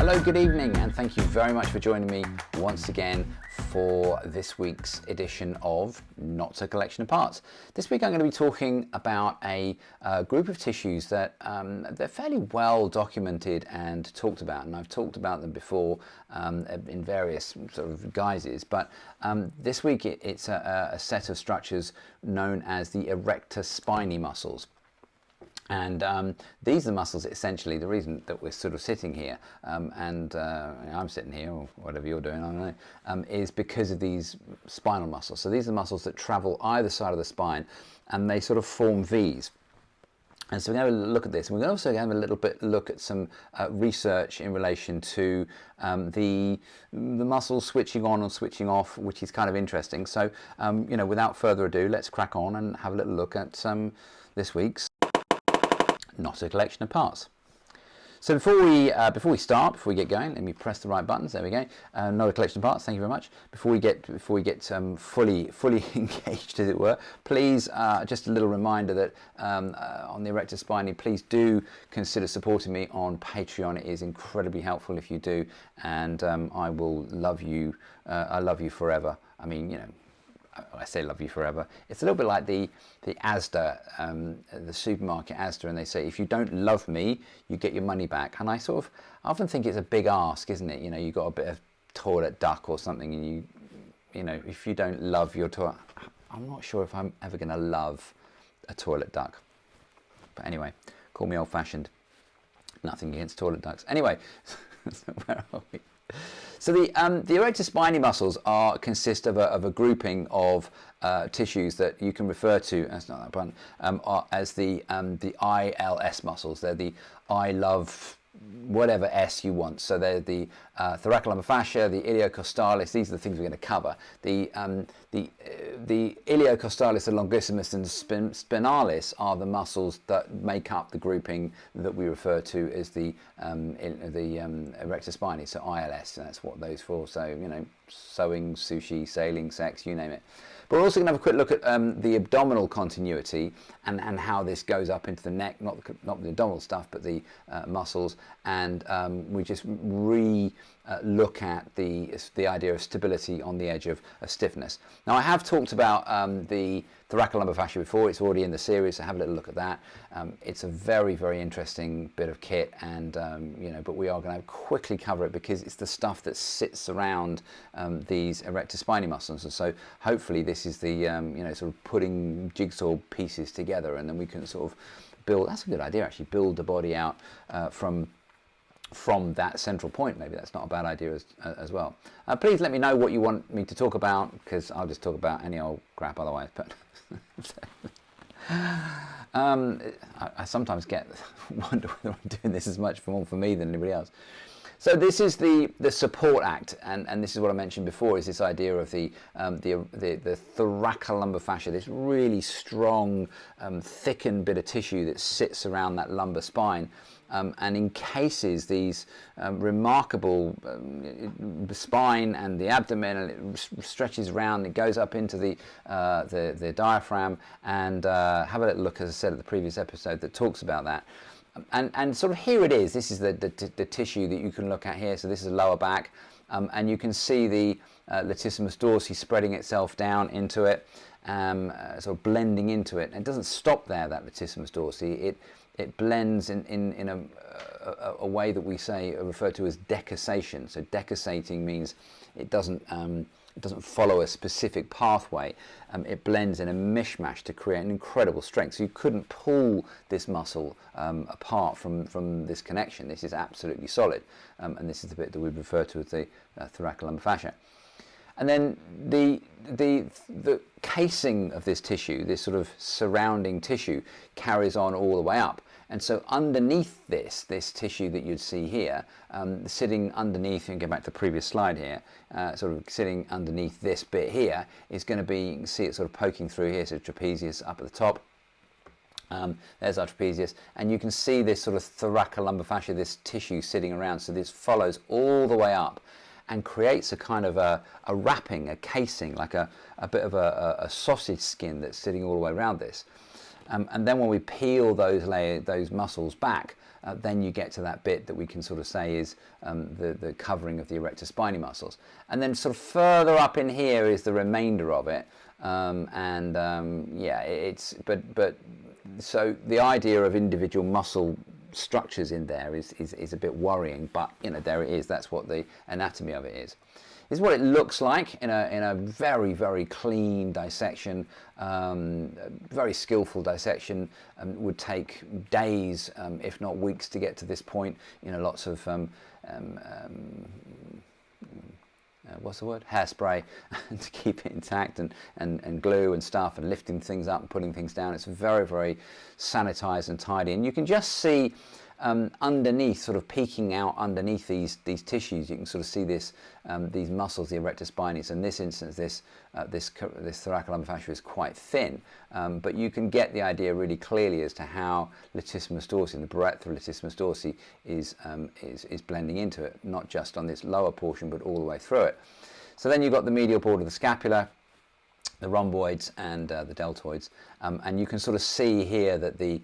Hello, good evening, and thank you very much for joining me once again for this week's edition of Not a Collection of Parts. This week I'm going to be talking about a group of tissues that they're fairly well documented and talked about, and I've talked about them before in various sort of guises, but this week it's a set of structures known as the erector spinae muscles. And these are the muscles, essentially, the reason that we're sort of sitting here, and I'm sitting here, or whatever you're doing, I don't know, is because of these spinal muscles. So these are the muscles that travel either side of the spine, and they sort of form V's. And so we're going to look at this. And we're going to also have a little bit look at some research in relation to the muscles switching on and switching off, which is kind of interesting. So, you know, without further ado, let's crack on and have a little look at this week's Not a Collection of Parts. So before we start, before we get going, let me press the right buttons. There we go. Not a collection of parts. Thank you very much. Before we get fully engaged, as it were, please just a little reminder that on the erector spinae, please do consider supporting me on Patreon. It is incredibly helpful if you do, and I will love you. I love you forever. I mean, you know, I say love you forever. It's a little bit like the Asda, the supermarket Asda, and they say, if you don't love me, you get your money back. And I often think it's a big ask, isn't it? You know, you've got a bit of toilet duck or something, and you know, if you don't love your toilet, I'm not sure if I'm ever going to love a toilet duck. But anyway, call me old-fashioned. Nothing against toilet ducks. Anyway, so where are we? So the erector spinae muscles consist of a grouping of tissues that you can refer to, that's not that pun, as the ILS muscles. They're the I love whatever S you want. So they're the thoracolumbar fascia, the iliocostalis. These are the things we're going to cover. The iliocostalis, the longissimus, and spinalis are the muscles that make up the grouping that we refer to as the erector spinae. So ILS, that's what those for. So, you know, sewing, sushi, sailing, sex, you name it. But we're also going to have a quick look at the abdominal continuity and how this goes up into the neck, not the abdominal stuff, but the muscles, and we just look at the idea of stability on the edge of stiffness. Now, I have talked about the thoracolumbar fascia before. It's already in the series, so have a little look at that. It's a very, very interesting bit of kit, and you know, but we are going to quickly cover it because it's the stuff that sits around these erector spinae muscles. And so hopefully this is the you know, sort of putting jigsaw pieces together, and then we can sort of build. That's a good idea, actually. Build the body out from that central point. Maybe that's not a bad idea as well. Please let me know what you want me to talk about, because I'll just talk about any old crap otherwise. But I sometimes wonder whether I'm doing this as much more for me than anybody else. So this is the support act, and this is what I mentioned before, is this idea of the thoracolumbar fascia, this really strong, thickened bit of tissue that sits around that lumbar spine, and encases these remarkable spine and the abdomen, and it stretches around. It goes up into the diaphragm, and have a little look, as I said at the previous episode, that talks about that. And sort of here it is. This is the tissue that you can look at here. So this is the lower back, and you can see the latissimus dorsi spreading itself down into it, sort of blending into it. And it doesn't stop there, that latissimus dorsi. It blends in a way that we refer to as decussation. So decussating means it doesn't follow a specific pathway. It blends in a mishmash to create an incredible strength. So you couldn't pull this muscle apart from this connection. This is absolutely solid, and this is the bit that we refer to as the thoracolumbar fascia. And then the casing of this tissue, this sort of surrounding tissue, carries on all the way up. And so underneath this tissue that you'd see here, sitting underneath, and go back to the previous slide here, sort of sitting underneath this bit here, is going to be, you can see it sort of poking through here, so trapezius up at the top. There's our trapezius, and you can see this sort of thoracolumbar fascia, this tissue sitting around. So this follows all the way up and creates a kind of a wrapping, a casing, like a bit of a sausage skin that's sitting all the way around this. And then when we peel those muscles back, then you get to that bit that we can sort of say is the covering of the erector spinae muscles. And then sort of further up in here is the remainder of it. So the idea of individual muscle structures in there is a bit worrying, but you know, there it is. That's what the anatomy of it is. This is what it looks like in a very, very clean dissection. Very skillful dissection. Would take days, if not weeks, to get to this point. You know, lots of what's the word? Hairspray to keep it intact, and glue and stuff, and lifting things up and putting things down. It's very, very sanitized and tidy, and you can just see underneath, sort of peeking out underneath these tissues, you can sort of see this these muscles, the erector spinae. In this instance, this thoracolumbar fascia is quite thin, but you can get the idea really clearly as to how latissimus dorsi and the breadth of latissimus dorsi is blending into it, not just on this lower portion, but all the way through it. So then you've got the medial border of the scapula, the rhomboids and the deltoids, and you can sort of see here that the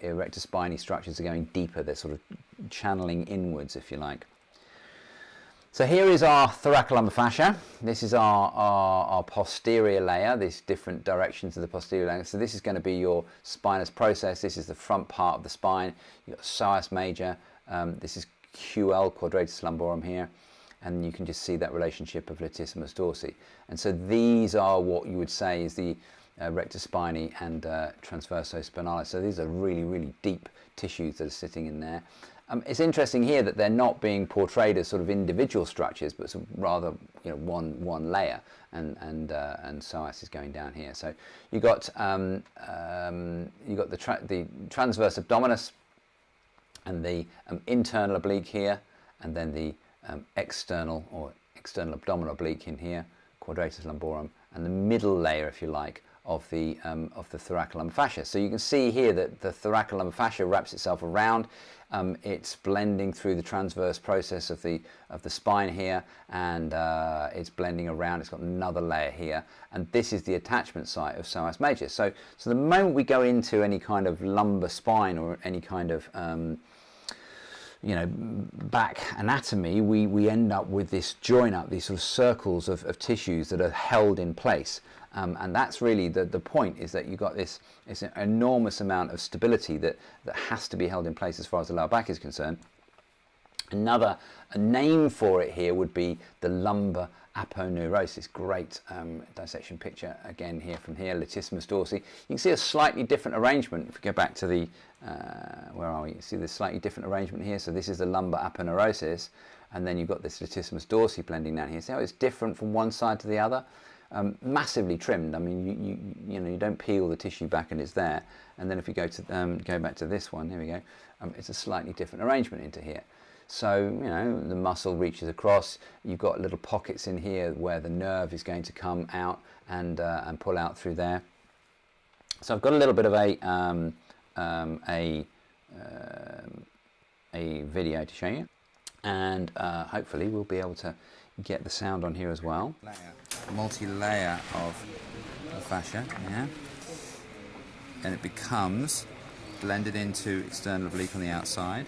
erector spinae structures are going deeper. They're sort of channeling inwards, if you like. So here is our thoracolumbar fascia. This is our posterior layer, these different directions of the posterior layer. So this is going to be your spinous process. This is the front part of the spine. You've got psoas major. This is QL, quadratus lumborum here. And you can just see that relationship of latissimus dorsi. And so these are what you would say is the rectus spinae and transversospinalis. So these are really, really deep tissues that are sitting in there. It's interesting here that they're not being portrayed as sort of individual structures, but rather, you know, one layer. And psoas is going down here. So you got the transverse abdominis and the internal oblique here, and then the external abdominal oblique in here, quadratus lumborum, and the middle layer, if you like, of the thoracolumbar fascia. So you can see here that the thoracolumbar fascia wraps itself around. It's blending through the transverse process of the spine here, and it's blending around. It's got another layer here, and this is the attachment site of psoas major. So the moment we go into any kind of lumbar spine or any kind of you know, back anatomy, we end up with this join up, these sort of circles of tissues that are held in place. And that's really the point, is that you've got this enormous amount of stability that has to be held in place as far as the lower back is concerned. A name for it here would be the lumbar aponeurosis. Great dissection picture again here from here, latissimus dorsi. You can see a slightly different arrangement. If we go back to the, where are we? You see this slightly different arrangement here. So this is the lumbar aponeurosis, and then you've got this latissimus dorsi blending down here. See how it's different from one side to the other? Massively trimmed. I mean, you know, you don't peel the tissue back and it's there. And then if we go to go back to this one, here we go. It's a slightly different arrangement into here. So, you know, the muscle reaches across. You've got little pockets in here where the nerve is going to come out and pull out through there. So I've got a little bit of a video to show you, and hopefully we'll be able to get the sound on here as well. Multi-layer of fascia, yeah, and it becomes blended into external oblique on the outside,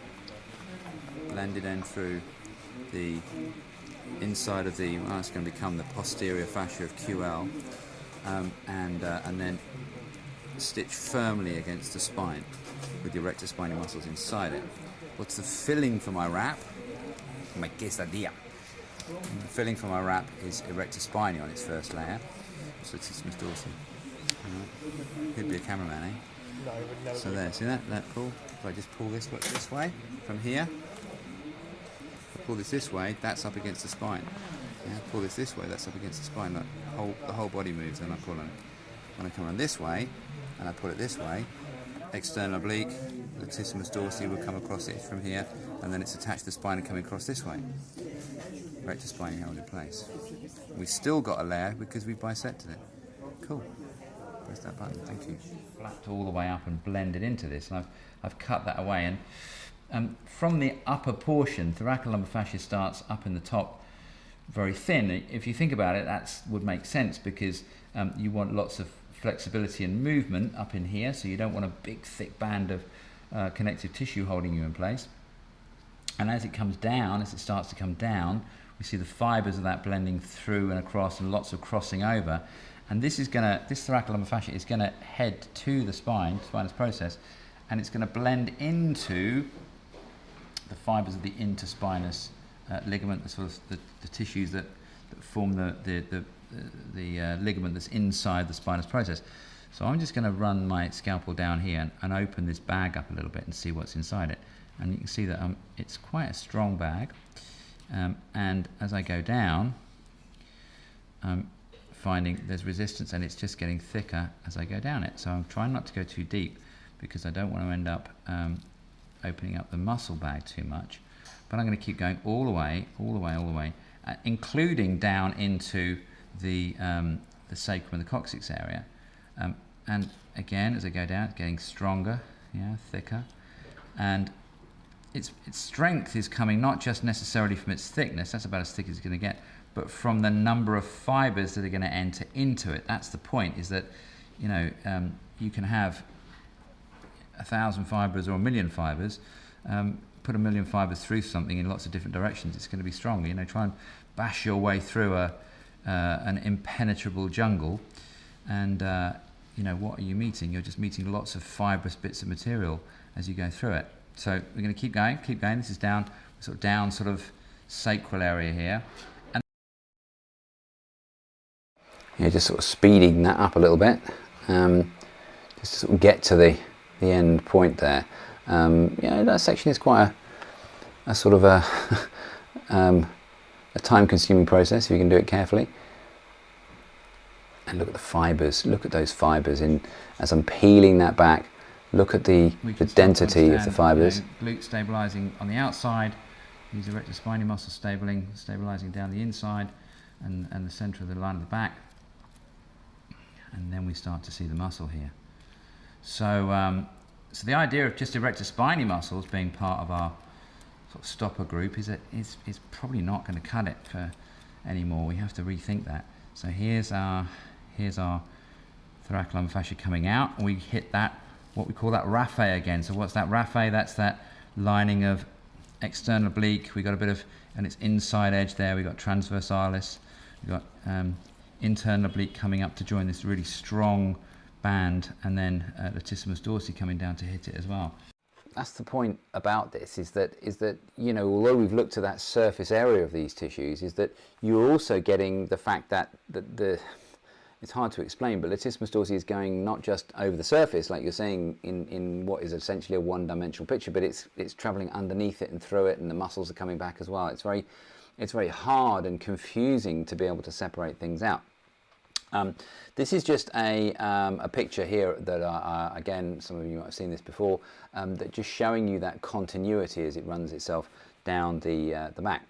blended in through the inside of the, well, it's going to become the posterior fascia of QL, and then stitched firmly against the spine with the erector spinae muscles inside it. What's the filling for my wrap? My quesadilla. And the filling for my wrap is erector spinae on its first layer. So it's latissimus dorsi. Could be a cameraman, eh? No, I would never. So there, see that pull? If I just pull this way from here, if I pull this way, that's up against the spine. Yeah, pull this way, that's up against the spine. Like the whole body moves, and I pull it. When I come around this way, and I pull it this way, external oblique, latissimus dorsi will come across it from here, and then it's attached to the spine and coming across this way. Erector spinae held in place. We've still got a layer because we've bisected it. Cool. Press that button, thank you. Flapped all the way up and blended into this, and I've cut that away. And from the upper portion, thoracolumbar fascia starts up in the top, very thin. If you think about it, that would make sense, because you want lots of flexibility and movement up in here, so you don't want a big thick band of connective tissue holding you in place. And as it comes down, as it starts to come down, we see the fibers of that blending through and across, and lots of crossing over. And this thoracolumbar fascia is going to head to the spinous process, and it's going to blend into the fibers of the interspinous ligament, the sort of the tissues that form the ligament that's inside the spinous process. So I'm just going to run my scalpel down here and open this bag up a little bit and see what's inside it. And you can see that it's quite a strong bag. And as I go down, I'm finding there's resistance, and it's just getting thicker as I go down it. So I'm trying not to go too deep, because I don't want to end up opening up the muscle bag too much. But I'm going to keep going all the way, including down into the sacrum and the coccyx area. And again, as I go down, it's getting stronger, thicker. And its strength is coming not just necessarily from its thickness, that's about as thick as it's going to get, but from the number of fibers that are going to enter into it. That's the point, is that, you can have 1,000 fibers or 1,000,000 fibers, put 1,000,000 fibers through something in lots of different directions, it's going to be stronger. Try and bash your way through an impenetrable jungle, and what are you meeting? You're just meeting lots of fibrous bits of material as you go through it. So we're going to keep going. This is down sort of sacral area here. And just sort of speeding that up a little bit, just to sort of get to the end point there. That section is quite a sort of a time-consuming process if you can do it carefully. And look at the fibers. Look at those fibers. As I'm peeling that back, look at the density of the fibers. Glute stabilizing on the outside. These erector spinae muscles stabilizing down the inside and the center of the line of the back. And then we start to see the muscle here. So, so the idea of just erector spinae muscles being part of our sort of stopper group is probably not going to cut it for anymore. We have to rethink that. So here's our thoracolumbar fascia coming out, and we hit that, what we call that raphe again. So what's that raphe? That's that lining of external oblique. We got a bit of, and its inside edge there. We got transversalis. We got internal oblique coming up to join this really strong band, and then latissimus dorsi coming down to hit it as well. That's the point about this, is that although we've looked at that surface area of these tissues, is that you're also getting the fact that it's hard to explain, but latissimus dorsi is going not just over the surface, like you're saying in what is essentially a one-dimensional picture, but it's traveling underneath it and through it, and the muscles are coming back as well. It's very hard and confusing to be able to separate things out. This is just a picture here that, again, some of you might have seen this before, that just showing you that continuity as it runs itself down the back.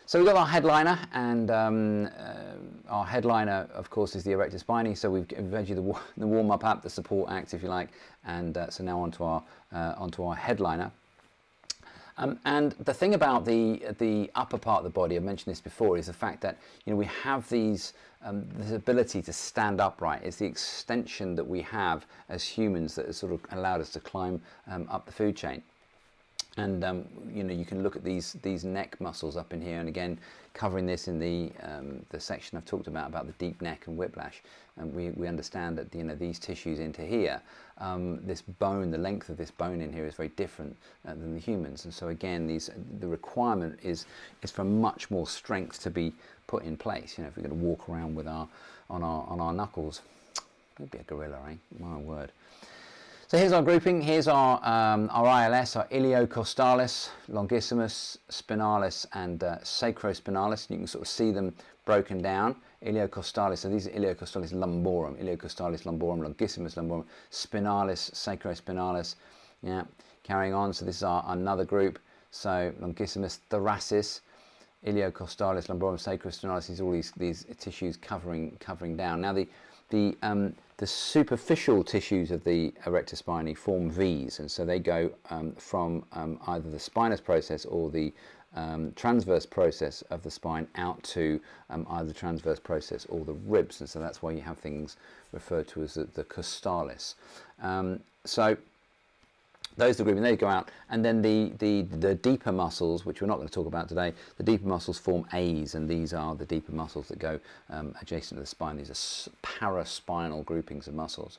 So we've got our headliner, and our headliner, of course, is the erector spinae. So we've given you the warm-up app, the support act, if you like, and so now onto our headliner. And the thing about the upper part of the body, I've mentioned this before, is the fact that we have this ability to stand upright. It's the extension that we have as humans that has sort of allowed us to climb up the food chain. And you can look at these neck muscles up in here, and again covering this in the section I've talked about the deep neck and whiplash. And we understand that these tissues into here, this bone, the length of this bone in here is very different than the humans. And so again, the requirement is for much more strength to be put in place. If we're going to walk around with on our knuckles, it'd be a gorilla, eh? My word. So here's our grouping. Here's our ILS, our iliocostalis, longissimus, spinalis, and sacrospinalis. You can sort of see them broken down. Iliocostalis, so these are iliocostalis lumborum, iliocostalis lumborum, longissimus lumborum, spinalis, sacrospinalis. Yeah, carrying on. So this is another group. So longissimus, thoracis, iliocostalis lumborum, sacrospinalis. These all these tissues covering down. Now the the superficial tissues of the erector spinae form V's, and so they go from either the spinous process or the transverse process of the spine out to either the transverse process or the ribs, and so that's why you have things referred to as the costalis. So those are the grouping, they go out, and then the deeper muscles, which we're not going to talk about today, the deeper muscles form A's, and these are the deeper muscles that go adjacent to the spine. These are paraspinal groupings of muscles.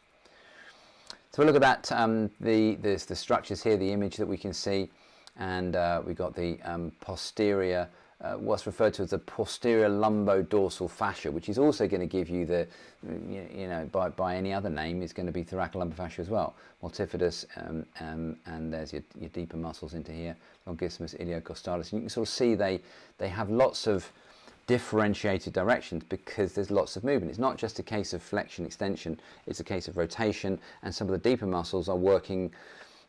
So we look at that, there's the structures here, the image that we can see, and we've got the posterior, what's referred to as the posterior lumbodorsal fascia, which is also going to give you the, you know, by any other name, is going to be thoracolumbar fascia as well. Multifidus, and there's your deeper muscles into here, longissimus, iliocostalis. And you can sort of see they have lots of differentiated directions because there's lots of movement. It's not just a case of flexion, extension, it's a case of rotation, and some of the deeper muscles are working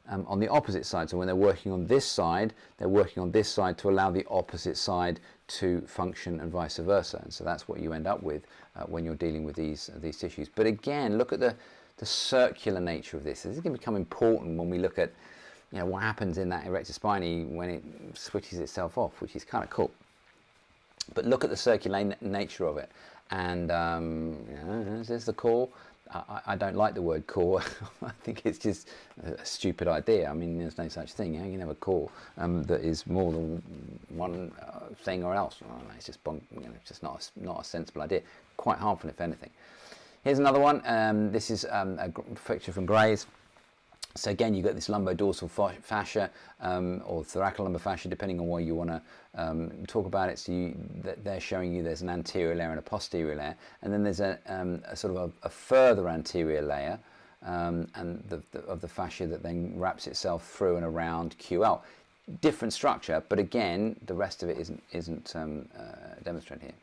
on the opposite side. So when they're working on this side, they're working on this side to allow the opposite side to function, and vice versa. And so that's what you end up with when you're dealing with these tissues. But again, look at the circular nature of this. This is going to become important when we look at, you know, what happens in that erector spinae when it switches itself off, which is kind of cool. But look at the circular nature of it, and you know, there's the core. I don't like the word core. I think it's just a stupid idea. I mean, there's no such thing. You know, you can have a core that is more than one thing or else. Oh, it's just, you know, just not a sensible idea. Quite harmful, if anything. Here's another one. This is a picture from Gray's. So again, you've got this lumbodorsal fascia or thoracolumbar fascia, depending on what you want to talk about it. So they're showing you there's an anterior layer and a posterior layer, and then there's a sort of a further anterior layer and of the fascia that then wraps itself through and around QL. Different structure, but again, the rest of it isn't demonstrated here.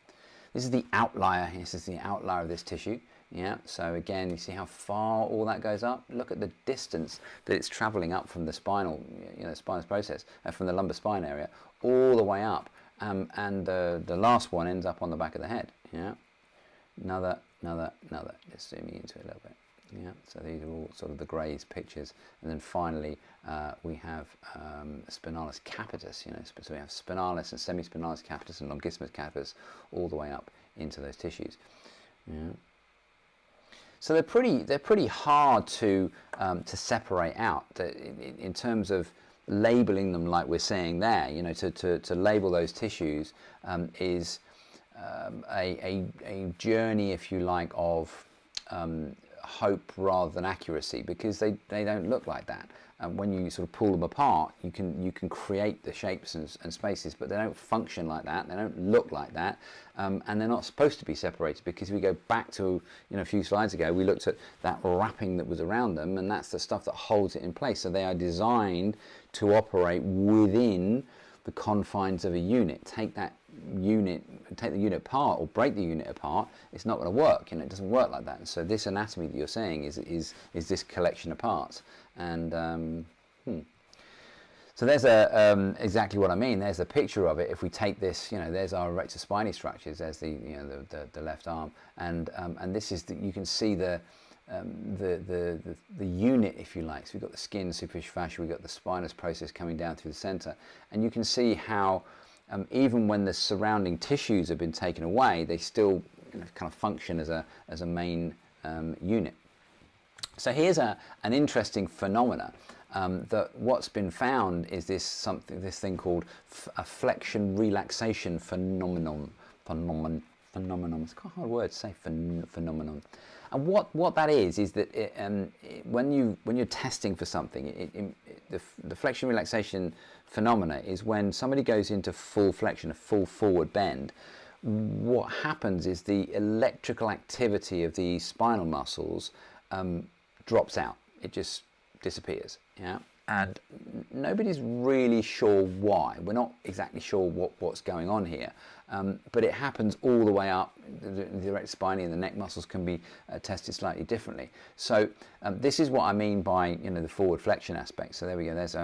This is the outlier. This is the outlier of this tissue. Yeah, so again, you see how far all that goes up? Look at the distance that it's traveling up from the spinal, you know, spinous process, from the lumbar spine area, all the way up. And the last one ends up on the back of the head. Yeah, another. Just zooming into it a little bit. Yeah, so these are all sort of the Gray's pictures. And then finally, we have spinalis capitis, you know, so we have spinalis and semispinalis capitis and longissimus capitis all the way up into those tissues. Yeah. So they're pretty hard to separate out in terms of labeling them, like we're saying there. You know, to label those tissues is a journey, if you like, of hope rather than accuracy, because they don't look like that. And when you sort of pull them apart, you can create the shapes and spaces, but they don't function like that. They don't look like that, and they're not supposed to be separated, because if we go back to, you know, a few slides ago, we looked at that wrapping that was around them, and that's the stuff that holds it in place. So they are designed to operate within the confines of a unit. Take the unit apart or break the unit apart, it's not going to work. You know, it doesn't work like that. And so this anatomy that you're saying is this collection of parts. And so there's exactly what I mean. There's a picture of it. If we take this, you know, there's our erector spinae structures. There's the left arm, and this is you can see the unit, if you like. So we've got the skin, superficial fascia, we've got the spinous process coming down through the center, and you can see how even when the surrounding tissues have been taken away, they still, you know, kind of function as a main unit. So here's an interesting phenomena that what's been found is this thing called a flexion relaxation phenomenon. It's quite a hard word to say, phenomenon. And what that is that when you're testing for something, the flexion relaxation phenomena is when somebody goes into full flexion, a full forward bend. What happens is the electrical activity of the spinal muscles drops out. It just disappears. Yeah, and nobody's really sure why. We're not exactly sure what's going on here, but it happens all the way up. The erector spinae and the neck muscles can be tested slightly differently. So this is what I mean by, you know, the forward flexion aspect. So there we go. There's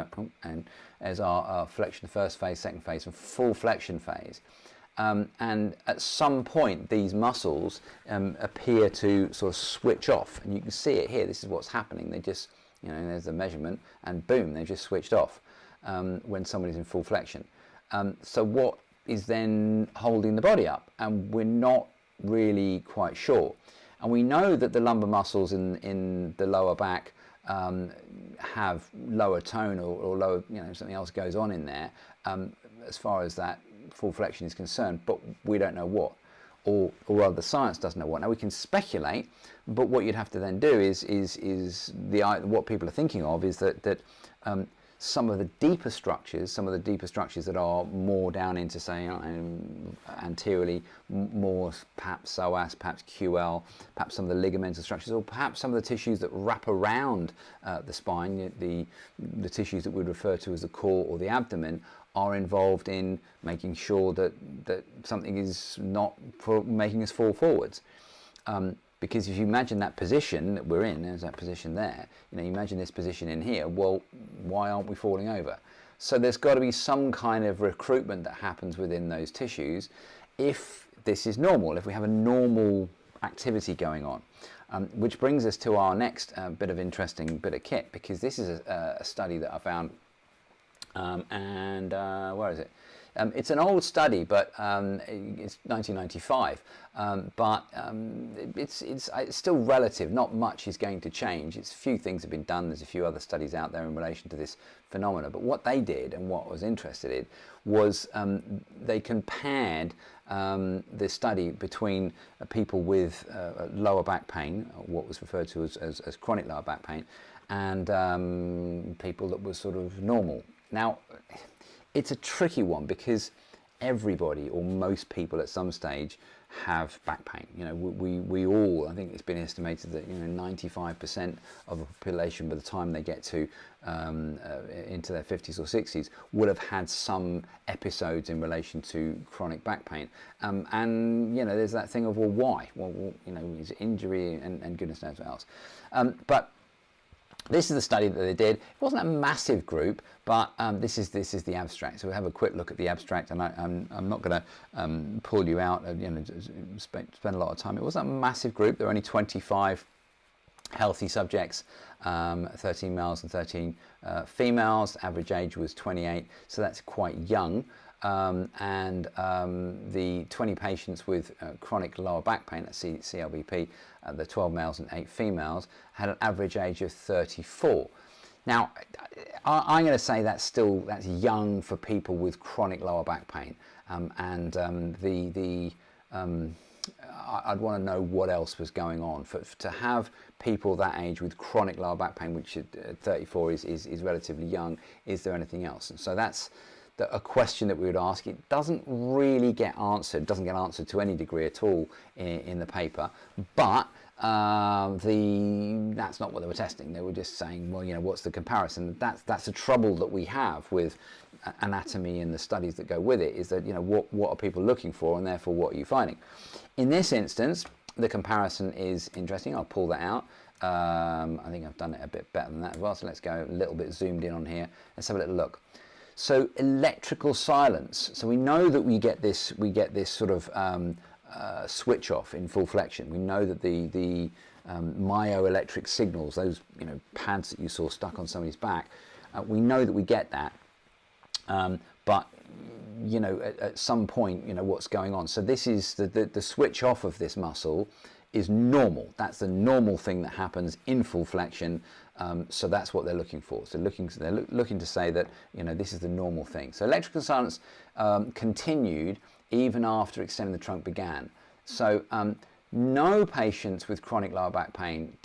our flexion, the first phase, second phase, and full flexion phase. and at some point these muscles appear to sort of switch off, and you can see it here. This is what's happening. They just, there's the measurement, and boom, they just switched off when somebody's in full flexion. So what is then holding the body up? And we're not really quite sure. And we know that the lumbar muscles in the lower back have lower tone or lower, something else goes on in there as far as that full flexion is concerned, but we don't know what, or rather the science doesn't know what. Now we can speculate, but what you'd have to then do is what people are thinking of is that some of the deeper structures that are more down into, say, anteriorly, more perhaps psoas, perhaps QL, perhaps some of the ligamental structures, or perhaps some of the tissues that wrap around the spine, the tissues that we'd refer to as the core or the abdomen, are involved in making sure that something is not making us fall forwards. Because if you imagine that position that we're in, there's that position there, you imagine this position in here, well, why aren't we falling over? So there's got to be some kind of recruitment that happens within those tissues if this is normal, if we have a normal activity going on. Which brings us to our next bit of interesting bit of kit, because this is a study that I found, where is it? It's an old study, but it's 1995. It's still relative. Not much is going to change. It's a few things have been done. There's a few other studies out there in relation to this phenomena. But what they did, and what I was interested in, was they compared the study between people with lower back pain, what was referred to as chronic lower back pain, and people that were sort of normal. Now, it's a tricky one because everybody, or most people at some stage, have back pain. We all, I think it's been estimated that 95% of the population, by the time they get to into their 50s or 60s, would have had some episodes in relation to chronic back pain. And there's that thing of, well, why? Well, is it injury and goodness knows what else. But this is the study that they did. It wasn't a massive group, but this is the abstract. So we'll have a quick look at the abstract, and I'm not going to pull you out and spend a lot of time. It wasn't a massive group. There were only 25 healthy subjects, 13 males and 13 females. Average age was 28, so that's quite young. The 20 patients with chronic lower back pain, that's CLBP, the 12 males and 8 females, had an average age of 34. Now, I'm going to say that's young for people with chronic lower back pain, I'd want to know what else was going on. To have people that age with chronic lower back pain, which at 34 is relatively young, is there anything else? And so that's a question that we would ask. It doesn't really get answered, doesn't get answered to any degree at all in the paper, but that's not what they were testing. They were just saying, well, what's the comparison? That's a trouble that we have with anatomy and the studies that go with it, is that, what are people looking for, and therefore what are you finding? In this instance, the comparison is interesting. I'll pull that out. I think I've done it a bit better than that as well, so let's go a little bit zoomed in on here. Let's have a little look. So electrical silence. So we know that we get this sort of switch off in full flexion. We know that the myoelectric signals, those pads that you saw stuck on somebody's back, we know that we get that. But at some point, what's going on. So this is the switch off of this muscle is normal. That's the normal thing that happens in full flexion. So that's what they're looking for. So they're looking to say that this is the normal thing. So electrical silence continued even after extending the trunk began. So no patients with chronic lower back pain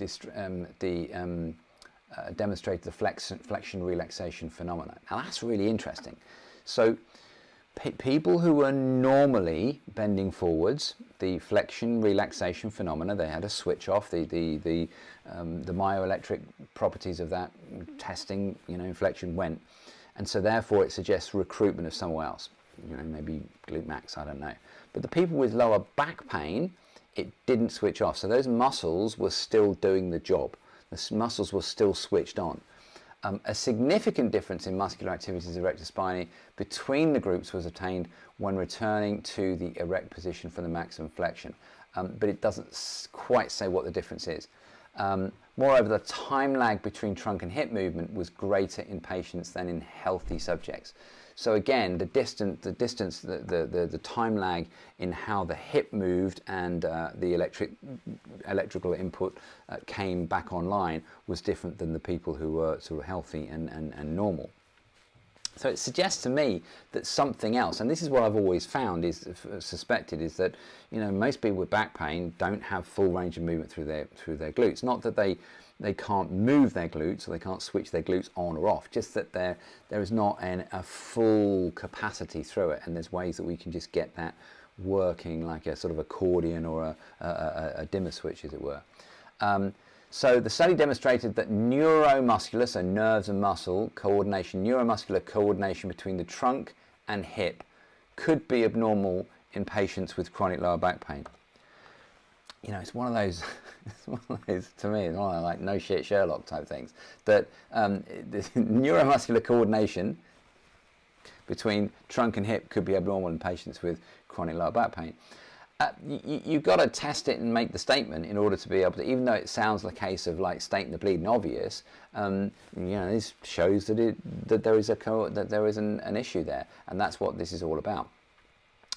demonstrated the flexion relaxation phenomena. Now that's really interesting. So people who were normally bending forwards, the flexion relaxation phenomena, they had a switch off. The myoelectric properties of that testing, flexion went, and so therefore it suggests recruitment of somewhere else. Maybe glute max, I don't know. But the people with lower back pain, it didn't switch off. So those muscles were still doing the job. The muscles were still switched on. A significant difference in muscular activities of erector spinae between the groups was obtained when returning to the erect position for the maximum flexion, but it doesn't quite say what the difference is. Moreover, the time lag between trunk and hip movement was greater in patients than in healthy subjects. So again, the time lag in how the hip moved and the electrical input came back online was different than the people who were sort of healthy and normal. So it suggests to me that something else, and this is what I've always found, suspected, is that most people with back pain don't have full range of movement through their glutes. Not that they can't move their glutes or they can't switch their glutes on or off, just that there is not a full capacity through it, and there's ways that we can just get that working like a sort of accordion or a dimmer switch, as it were. So the study demonstrated that neuromuscular, so nerves and muscle coordination, neuromuscular coordination between the trunk and hip could be abnormal in patients with chronic lower back pain. It's one of those, to me, it's one of those like no shit Sherlock type things, that the neuromuscular coordination between trunk and hip could be abnormal in patients with chronic lower back pain. You've got to test it and make the statement in order to be able to, even though it sounds like a case of like stating the bleeding obvious, this shows that there is an issue there, and that's what this is all about.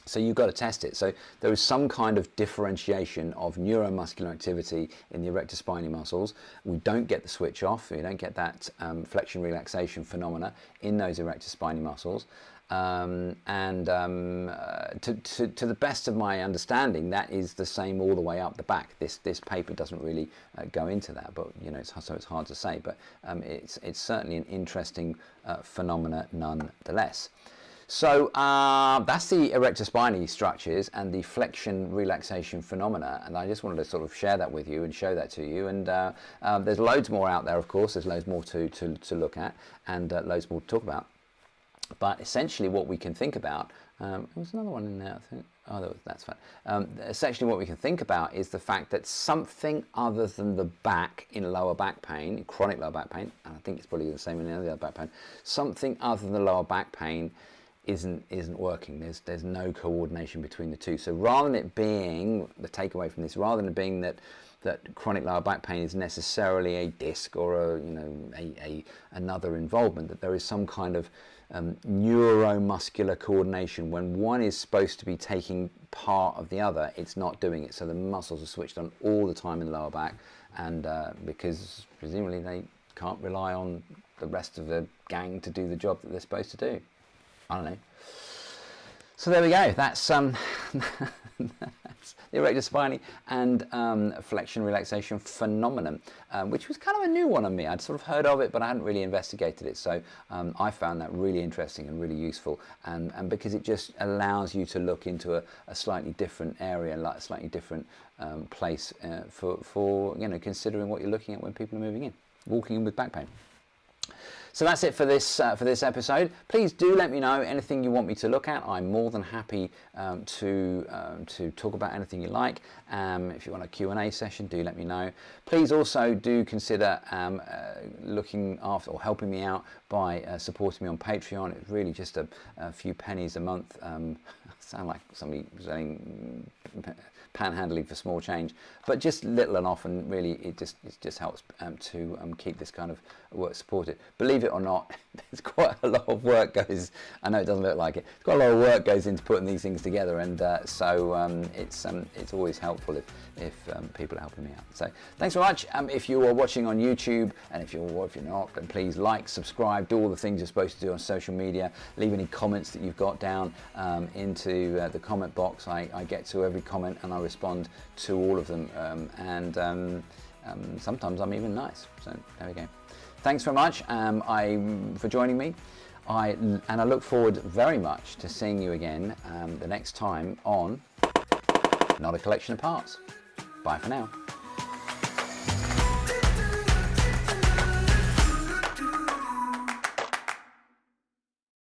So you've got to test it. So there is some kind of differentiation of neuromuscular activity in the erector spinae muscles. We don't get the switch off. We don't get that flexion relaxation phenomena in those erector spinae muscles. To the best of my understanding, that is the same all the way up the back. This paper doesn't really go into that, but so it's hard to say. But it's certainly an interesting phenomena nonetheless. So that's the erector spinae structures and the flexion relaxation phenomena, and I just wanted to sort of share that with you and show that to you. And there's loads more out there, of course. There's loads more to look at, and loads more to talk about. But essentially what we can think about, there was another one in there, I think. Oh, that's fine. Essentially what we can think about is the fact that something other than the back in lower back pain, chronic lower back pain, and I think it's probably the same in any other back pain, something other than the lower back pain isn't working. There's no coordination between the two. So rather than it being, the takeaway from this, rather than it being that chronic lower back pain is necessarily a disc or another involvement, that there is some kind of neuromuscular coordination. When one is supposed to be taking part of the other, it's not doing it. So the muscles are switched on all the time in the lower back, and because presumably they can't rely on the rest of the gang to do the job that they're supposed to do. I don't know. So there we go. That's that's the erector spinae and flexion relaxation phenomenon, which was kind of a new one on me. I'd sort of heard of it, but I hadn't really investigated it. So I found that really interesting and really useful, and because it just allows you to look into a slightly different area, like a slightly different place for considering what you're looking at when people are moving in, walking in with back pain. So that's it for this episode. Please do let me know anything you want me to look at. I'm more than happy to talk about anything you like. If you want a Q&A session, do let me know. Please also do consider looking after or helping me out by supporting me on Patreon. It's really just a few pennies a month. I sound like somebody saying panhandling for small change, but just little and often. Really, it just helps to keep this kind of work supported. Believe it or not, there's quite a lot of work goes. I know it doesn't look like it. There's quite a lot of work goes into putting these things together, and so it's always helpful if people are helping me out. So thanks very much. If you are watching on YouTube, and if you're not, then please like, subscribe, do all the things you're supposed to do on social media. Leave any comments that you've got down into the comment box. I get to every comment and I respond to all of them, and sometimes I'm even nice. So there we go. Thanks very much for joining me. I look forward very much to seeing you again the next time on Not a Collection of Parts. Bye for now.